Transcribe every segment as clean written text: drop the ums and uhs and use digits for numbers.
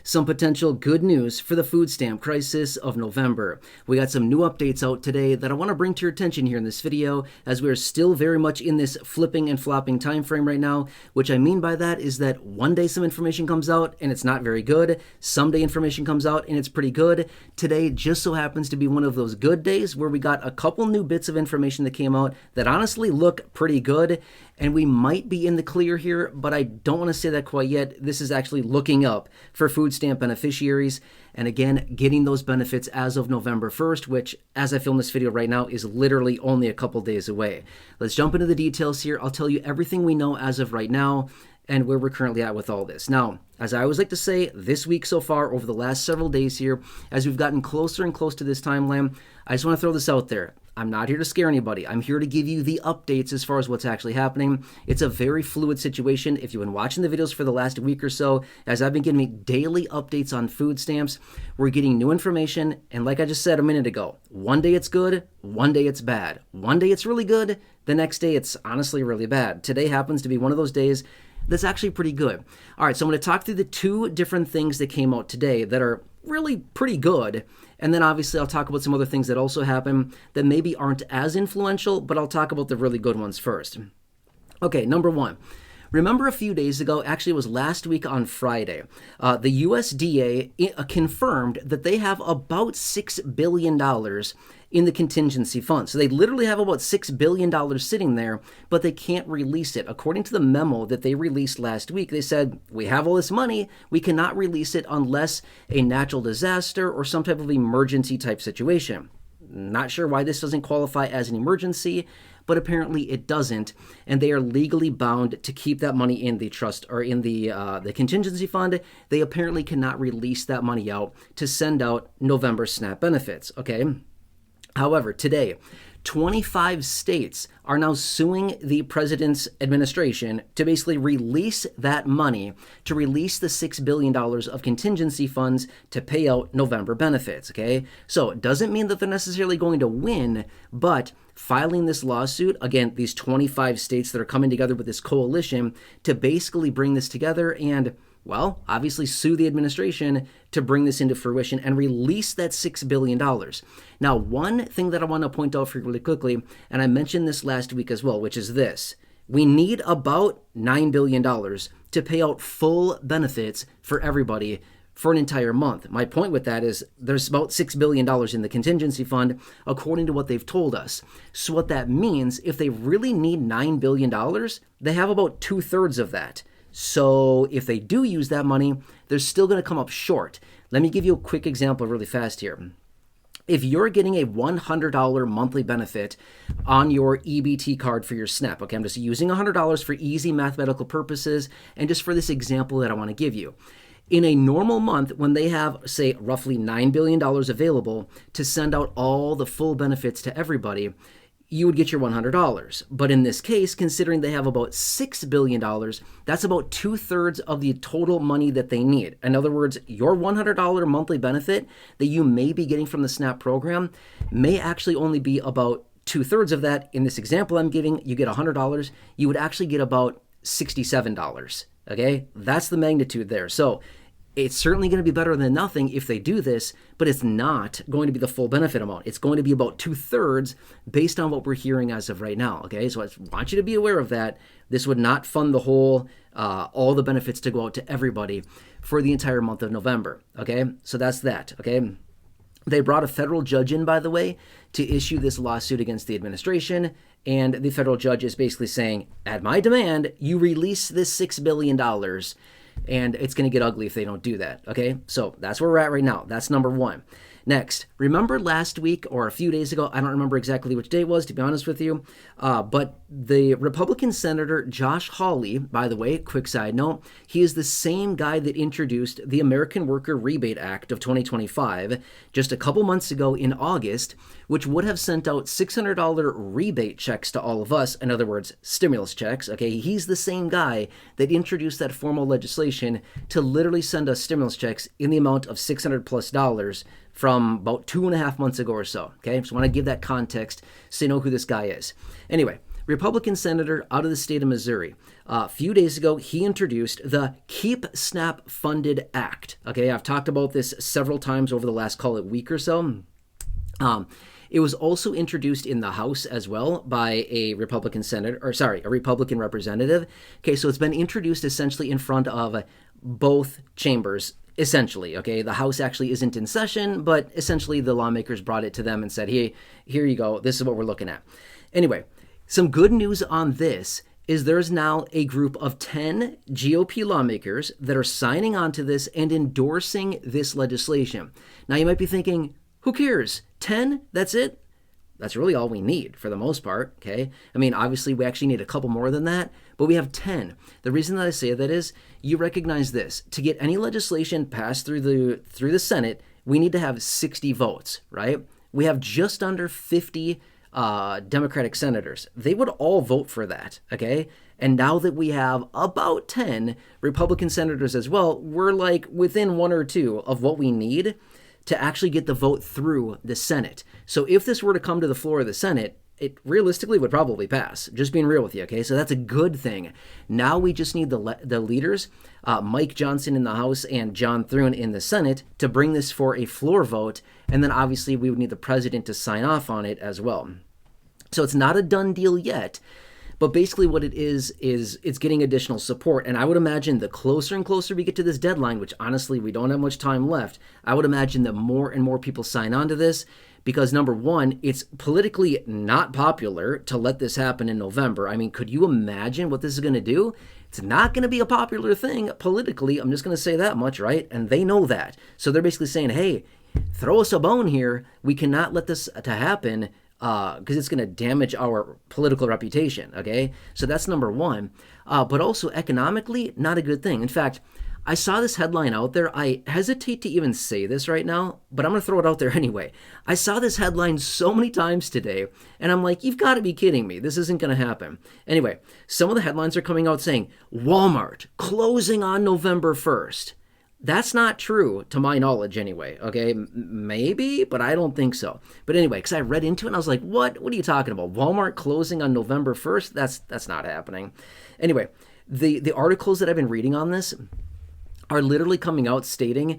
Some potential good news for the food stamp crisis of November. We got some new updates out today that I want to bring to your attention here in this video, as we are still very much in this flipping and flopping time frame right now. Which I mean by that is that one day some information comes out and it's not very good. Someday information comes out and it's pretty good. Today just so happens to be one of those good days where we got a couple new bits of information that came out that honestly look pretty good. And we might be in the clear here, but I don't want to say that quite yet. This is actually looking up for food stamp beneficiaries. And again, getting those benefits as of November 1st, which, as I film this video right now, is literally only a couple days away. Let's jump into the details here. I'll tell you everything we know as of right now and where we're currently at with all this. Now, as I always like to say, this week so far, over the last several days here, as we've gotten closer and close to this timeline, I just want to throw this out there. I'm not here to scare anybody. I'm here to give you the updates as far as what's actually happening. It's a very fluid situation. If you've been watching the videos for the last week or so, as I've been getting daily updates on food stamps, we're getting new information. And like I just said a minute ago, one day it's good, one day it's bad. One day it's really good, the next day it's honestly really bad. Today happens to be one of those days that's actually pretty good. All right, so I'm going to talk through the two different things that came out today that are really pretty good. And then obviously I'll talk about some other things that also happen that maybe aren't as influential, but I'll talk about the really good ones first. Okay, number one. Remember a few days ago, actually it was last week on Friday, the USDA confirmed that they have about $6 billion in the contingency fund. So they literally have about $6 billion sitting there, but they can't release it. According to the memo that they released last week, they said, we have all this money, we cannot release it unless a natural disaster or some type of emergency type situation. Not sure why this doesn't qualify as an emergency, but apparently it doesn't, and they are legally bound to keep that money in the trust or in the contingency fund. They apparently cannot release that money out to send out November SNAP benefits, okay? However, today, 25 states are now suing the president's administration to basically release that money, to release the $6 billion of contingency funds to pay out November benefits, okay? So it doesn't mean that they're necessarily going to win, but filing this lawsuit, again, these 25 states that are coming together with this coalition to basically bring this together and, well, obviously sue the administration to bring this into fruition and release that $6 billion. Now, one thing that I want to point out for you really quickly, and I mentioned this last week as well, which is this. We need about $9 billion to pay out full benefits for everybody for an entire month. My point with that is there's about $6 billion in the contingency fund, according to what they've told us. So what that means, if they really need $9 billion, they have about 2/3 of that. So if they do use that money, they're still going to come up short. Let me give you a quick example really fast here. If you're getting a $100 monthly benefit on your EBT card for your SNAP, okay, I'm just using $100 for easy mathematical purposes and just for this example that I want to give you. In a normal month, when they have, say, roughly $9 billion available to send out all the full benefits to everybody, you would get your $100. But in this case, considering they have about $6 billion, that's about 2/3 of the total money that they need. In other words, your $100 monthly benefit that you may be getting from the SNAP program may actually only be about 2/3 of that. In this example I'm giving, you get $100, you would actually get about $67. Okay, that's the magnitude there. So it's certainly going to be better than nothing if they do this, but it's not going to be the full benefit amount. It's going to be about 2/3 based on what we're hearing as of right now. Okay, so I want you to be aware of that. This would not fund the whole, all the benefits to go out to everybody for the entire month of November. Okay, so that's that. Okay. They brought a federal judge in, by the way, to issue this lawsuit against the administration, and the federal judge is basically saying, at my demand, you release this $6 billion, and it's going to get ugly if they don't do that, okay? So that's where we're at right now. That's number one. Next, remember last week or a few days ago, I don't remember exactly which day it was, to be honest with you, but the Republican Senator Josh Hawley, by the way, quick side note, he is the same guy that introduced the American Worker Rebate Act of 2025 just a couple months ago in August, which would have sent out $600 rebate checks to all of us, in other words, stimulus checks, okay? He's the same guy that introduced that formal legislation to literally send us stimulus checks in the amount of $600+ from about 2.5 months ago or so, okay? So I want to give that context so you know who this guy is. Anyway, Republican senator out of the state of Missouri. A few days ago, he introduced the Keep SNAP Funded Act. Okay, I've talked about this several times over the last, call it, week or so. It was also introduced in the House as well by a Republican a Republican representative. Okay, so it's been introduced essentially in front of both chambers, essentially. Okay, the House actually isn't in session, but essentially the lawmakers brought it to them and said, hey, here you go. This is what we're looking at. Anyway, some good news on this is there's now a group of 10 GOP lawmakers that are signing on to this and endorsing this legislation. Now, you might be thinking, who cares? 10? That's it? That's really all we need for the most part, okay? I mean, obviously, we actually need a couple more than that, but we have 10. The reason that I say that is you recognize this. To get any legislation passed through the Senate, we need to have 60 votes, right? We have just under 50 Democratic senators. They would all vote for that, okay? And now that we have about 10 Republican senators as well, we're like within one or two of what we need to actually get the vote through the Senate. So if this were to come to the floor of the Senate, it realistically would probably pass. Just being real with you, okay? So that's a good thing. Now we just need the leaders, Mike Johnson in the House and John Thune in the Senate, to bring this for a floor vote. And then obviously we would need the president to sign off on it as well. So it's not a done deal yet. But basically what it is it's getting additional support. And I would imagine the closer and closer we get to this deadline, which honestly we don't have much time left, I would imagine that more and more people sign on to this because, number one, it's politically not popular to let this happen in November. I mean, could you imagine what this is going to do? It's not going to be a popular thing politically. I'm just going to say that much, right? And they know that. So they're basically saying, hey, throw us a bone here. We cannot let this to happen because it's going to damage our political reputation, okay? So that's number one. But also economically, not a good thing. In fact, I saw this headline out there. I hesitate to even say this right now, but I'm going to throw it out there anyway. I saw this headline so many times today, and I'm like, you've got to be kidding me. This isn't going to happen. Anyway, some of the headlines are coming out saying, Walmart closing on November 1st. That's not true, to my knowledge anyway, okay? Maybe, but I don't think so. But anyway, because I read into it and I was like, what are you talking about? Walmart closing on November 1st? That's not happening. Anyway, the articles that I've been reading on this are literally coming out stating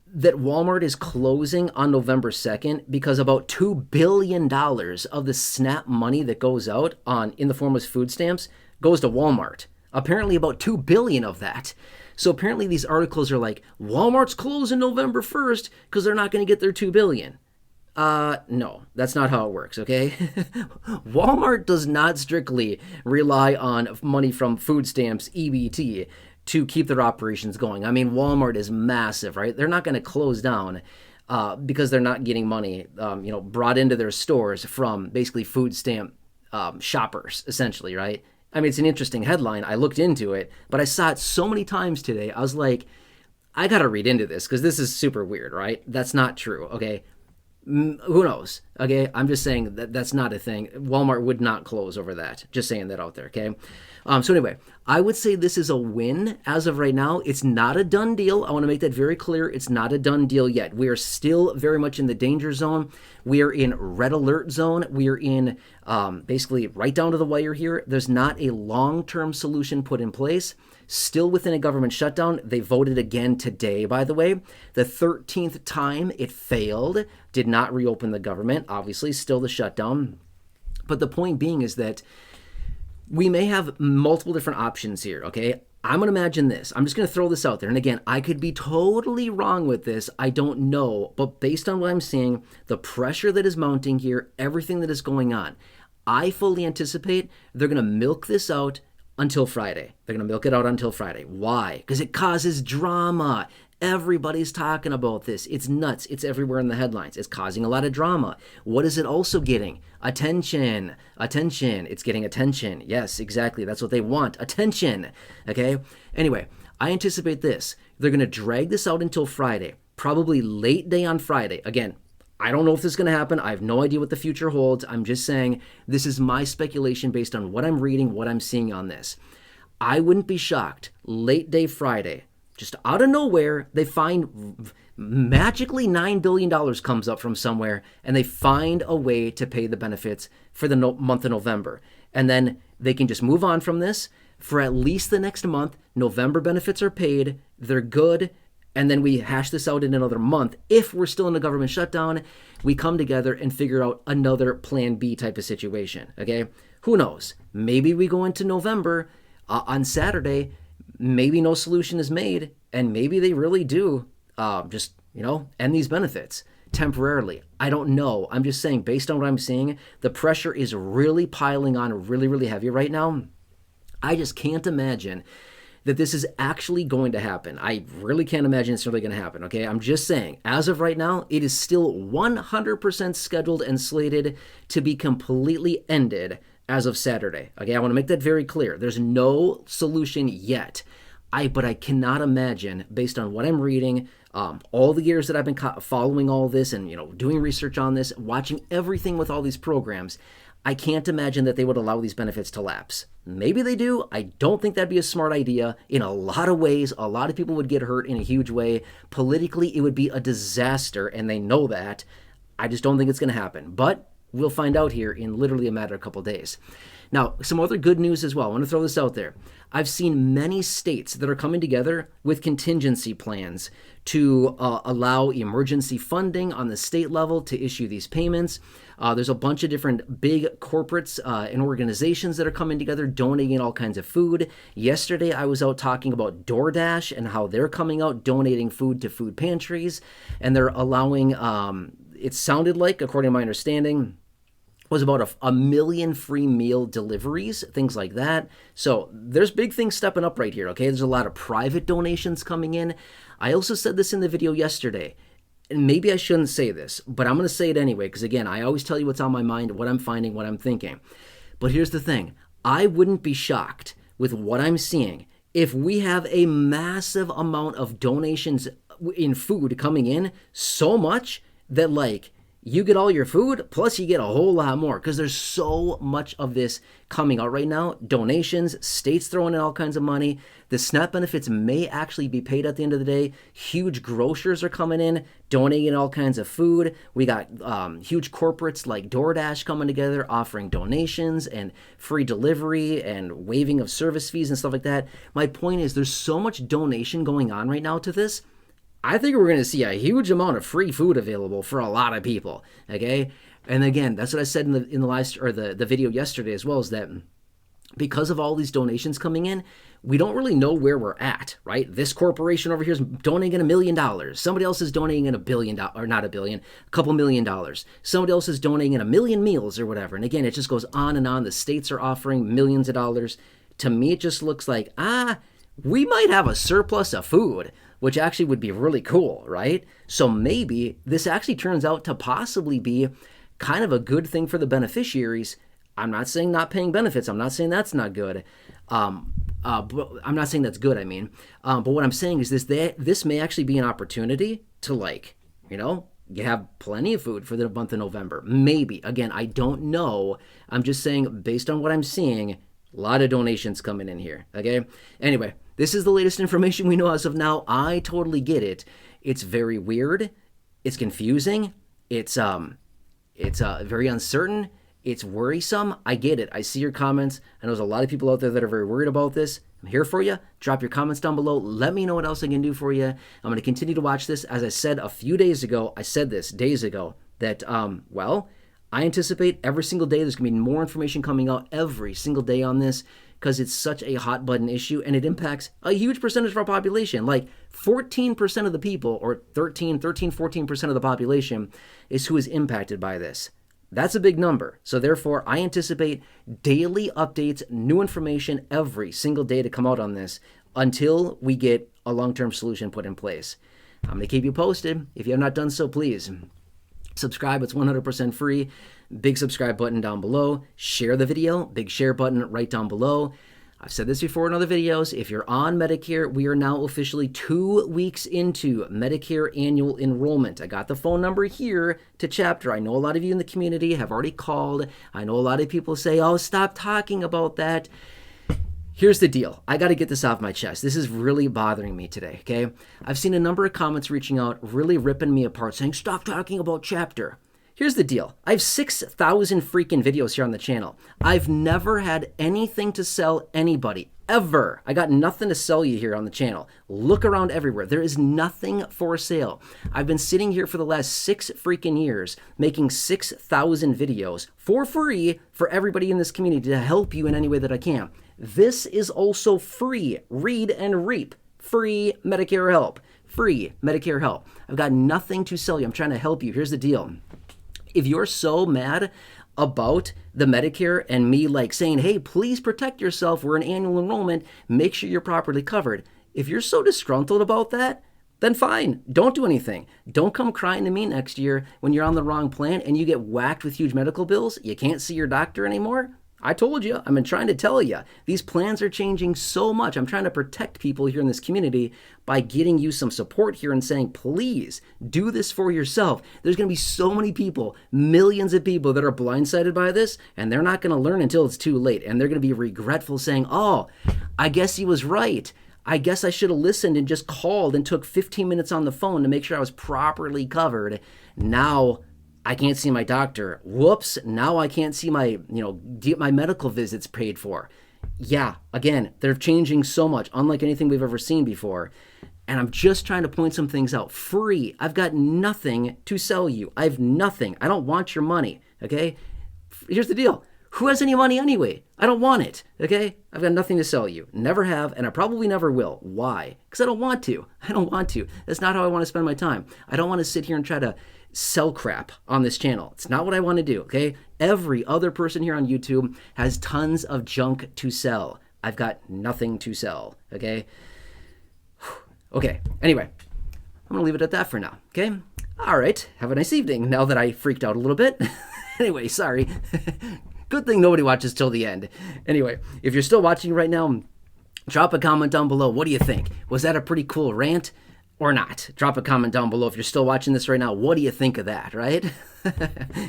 that Walmart is closing on November 2nd because about $2 billion of the SNAP money that goes out in the form of food stamps goes to Walmart. Apparently about $2 billion of that. So apparently these articles are like, Walmart's closing November 1st because they're not going to get their $2 billion. No, that's not how it works, okay? Walmart does not strictly rely on money from food stamps, EBT, to keep their operations going. I mean, Walmart is massive, right? They're not going to close down because they're not getting money, brought into their stores from basically food stamp shoppers, essentially, right? I mean, it's an interesting headline. I looked into it, but I saw it so many times today. I was like, I got to read into this because this is super weird, right? That's not true, okay? Who knows, okay? I'm just saying that's not a thing. Walmart would not close over that. Just saying that out there, okay? So anyway, I would say this is a win as of right now. It's not a done deal. I want to make that very clear. It's not a done deal yet. We are still very much in the danger zone. We are in red alert zone. We are in basically right down to the wire here. There's not a long-term solution put in place. Still within a government shutdown. They voted again today, by the way. The 13th time it failed. Did not reopen the government. Obviously, still the shutdown. But the point being is that we may have multiple different options here, okay? I'm going to imagine this. I'm just going to throw this out there. And again, I could be totally wrong with this. I don't know. But based on what I'm seeing, the pressure that is mounting here, everything that is going on, I fully anticipate they're going to milk this out until Friday. They're going to milk it out until Friday. Why? Because it causes drama. Everybody's talking about this. It's nuts. It's everywhere in the headlines. It's causing a lot of drama. What is it also getting? Attention. Attention. It's getting attention. Yes, exactly. That's what they want. Attention. Okay? Anyway, I anticipate this. They're going to drag this out until Friday. Probably late day on Friday. Again, I don't know if this is going to happen. I have no idea what the future holds. I'm just saying this is my speculation based on what I'm reading, what I'm seeing on this. I wouldn't be shocked. Late day Friday. Just out of nowhere, they find magically $9 billion comes up from somewhere, and they find a way to pay the benefits for the month of November. and then they can just move on from this for at least the next month. November benefits are paid, they're good, and then we hash this out in another month. If we're still in a government shutdown, we come together and figure out another plan B type of situation, okay? Who knows? Maybe we go into November on Saturday, maybe no solution is made, and maybe they really do just, end these benefits temporarily. I don't know. I'm just saying, based on what I'm seeing, the pressure is really piling on really, really heavy right now. I just can't imagine that this is actually going to happen. I really can't imagine it's really going to happen, okay? I'm just saying, as of right now, it is still 100% scheduled and slated to be completely ended as of Saturday, okay? I want to make that very clear. There's no solution yet. But I cannot imagine, based on what I'm reading, all the years that I've been following all this and, doing research on this, watching everything with all these programs, I can't imagine that they would allow these benefits to lapse. Maybe they do. I don't think that'd be a smart idea. In a lot of ways, a lot of people would get hurt in a huge way. Politically, it would be a disaster, and they know that. I just don't think it's going to happen. But we'll find out here in literally a matter of a couple days. Now, some other good news as well. I want to throw this out there. I've seen many states that are coming together with contingency plans to allow emergency funding on the state level to issue these payments. There's a bunch of different big corporates and organizations that are coming together, donating all kinds of food. Yesterday, I was out talking about DoorDash and how they're coming out donating food to food pantries, and they're allowing, it sounded like, according to my understanding, was about a million free meal deliveries, things like that. So there's big things stepping up right here, okay? There's a lot of private donations coming in. I also said this in the video yesterday, and maybe I shouldn't say this, but I'm going to say it anyway, because again, I always tell you what's on my mind, what I'm finding, what I'm thinking. But here's the thing. I wouldn't be shocked with what I'm seeing if we have a massive amount of donations in food coming in, so much that you get all your food, plus you get a whole lot more, because there's so much of this coming out right now. Donations, states throwing in all kinds of money. The SNAP benefits may actually be paid at the end of the day. Huge grocers are coming in, donating all kinds of food. We got huge corporates like DoorDash coming together, offering donations and free delivery and waiving of service fees and stuff like that. My point is, there's so much donation going on right now to this. I think we're going to see a huge amount of free food available for a lot of people, okay? And again, that's what I said in the live or the video yesterday as well, is that because of all these donations coming in, we don't really know where we're at, right? This corporation over here is donating $1 million. Somebody else is donating $1 billion, or not $1 billion, a couple $1 million. Somebody else is donating 1 million meals or whatever. And again, it just goes on and on. The states are offering millions of dollars. To me, it just looks like, we might have a surplus of food, which actually would be really cool, right? So maybe this actually turns out to possibly be kind of a good thing for the beneficiaries. I'm not saying not paying benefits. I'm not saying that's not good. But I'm not saying that's good, but what I'm saying is this may actually be an opportunity to you have plenty of food for the month of November. Maybe. Again, I don't know. I'm just saying, based on what I'm seeing, a lot of donations coming in here, okay? Anyway, this is the latest information we know as of now. I totally get it. It's very weird. It's confusing. It's very uncertain. It's worrisome. I get it. I see your comments. I know there's a lot of people out there that are very worried about this. I'm here for you. Drop your comments down below. Let me know what else I can do for you. I'm going to continue to watch this. As I said a few days ago, that, I anticipate every single day there's going to be more information coming out every single day on this, because it's such a hot button issue and it impacts a huge percentage of our population. 14% of the people, or 14% of the population is who is impacted by this. That's a big number. So therefore, I anticipate daily updates, new information every single day to come out on this until we get a long-term solution put in place. I'm going to keep you posted. If you have not done so, please subscribe. It's 100% free. Big subscribe button down below. Share the video. Big share button right down below. I've said this before in other videos. If you're on Medicare, we are now officially 2 weeks into Medicare Annual Enrollment. I got the phone number here to chapter. I know a lot of you in the community have already called. I know a lot of people say, oh, stop talking about that. Here's the deal. I got to get this off my chest. This is really bothering me today, okay? I've seen a number of comments reaching out, really ripping me apart, saying, stop talking about chapter. Here's the deal. I have 6,000 freaking videos here on the channel. I've never had anything to sell anybody, ever. I got nothing to sell you here on the channel. Look around everywhere. There is nothing for sale. I've been sitting here for the last 6 freaking years making 6,000 videos for free for everybody in this community to help you in any way that I can. This is also free. Read and reap. Free Medicare help. Free Medicare help. I've got nothing to sell you. I'm trying to help you. Here's the deal. If you're so mad about the Medicare and me like saying, hey, please protect yourself, we're in annual enrollment, make sure you're properly covered. If you're so disgruntled about that, then fine, don't do anything. Don't come crying to me next year when you're on the wrong plan and you get whacked with huge medical bills. You can't see your doctor anymore. I told you, I've been trying to tell you, these plans are changing so much. I'm trying to protect people here in this community by getting you some support here and saying, please do this for yourself. There's going to be so many people, millions of people that are blindsided by this, and they're not going to learn until it's too late. And they're going to be regretful saying, oh, I guess he was right. I guess I should have listened and just called and took 15 minutes on the phone to make sure I was properly covered. Now I can't see my doctor. Whoops, now I can't see my, get my medical visits paid for. Yeah, again, they're changing so much, unlike anything we've ever seen before. And I'm just trying to point some things out. Free. I've got nothing to sell you. I have nothing. I don't want your money, okay? Here's the deal. Who has any money anyway? I don't want it, okay? I've got nothing to sell you. Never have, and I probably never will. Why? Because I don't want to. I don't want to. That's not how I want to spend my time. I don't want to sit here and try to sell crap on this channel. It's not what I want to do, okay? Every other person here on YouTube has tons of junk to sell. I've got nothing to sell, okay? Okay, anyway, I'm going to leave it at that for now, okay? All right, have a nice evening now that I freaked out a little bit. Anyway, sorry. Good thing nobody watches till the end. Anyway, if you're still watching right now, drop a comment down below. What do you think? Was that a pretty cool rant? Or not? Drop a comment down below if you're still watching this right now. What do you think of that, right?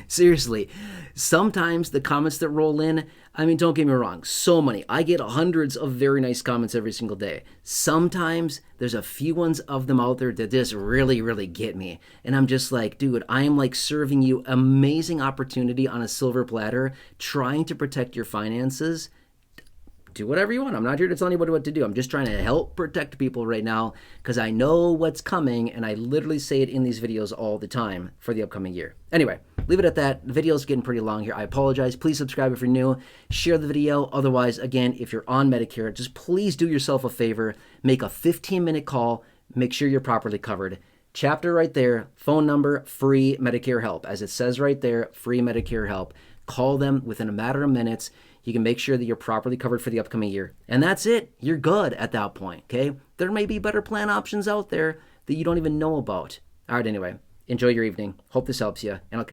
Seriously, sometimes the comments that roll in, I mean, don't get me wrong, so many. I get hundreds of very nice comments every single day. Sometimes there's a few ones of them out there that just really, really get me. And I'm just like, dude, I am like serving you amazing opportunity on a silver platter, trying to protect your finances. Do whatever you want. I'm not here to tell anybody what to do. I'm just trying to help protect people right now because I know what's coming, and I literally say it in these videos all the time for the upcoming year. Anyway, leave it at that. The video's getting pretty long here. I apologize. Please subscribe if you're new. Share the video. Otherwise, again, if you're on Medicare, just please do yourself a favor. Make a 15-minute call. Make sure you're properly covered. Chapter right there. Phone number, free Medicare help. As it says right there, free Medicare help. Call them within a matter of minutes. You can make sure that you're properly covered for the upcoming year. And that's it. You're good at that point, okay? There may be better plan options out there that you don't even know about. All right, anyway, enjoy your evening. Hope this helps you. And I'll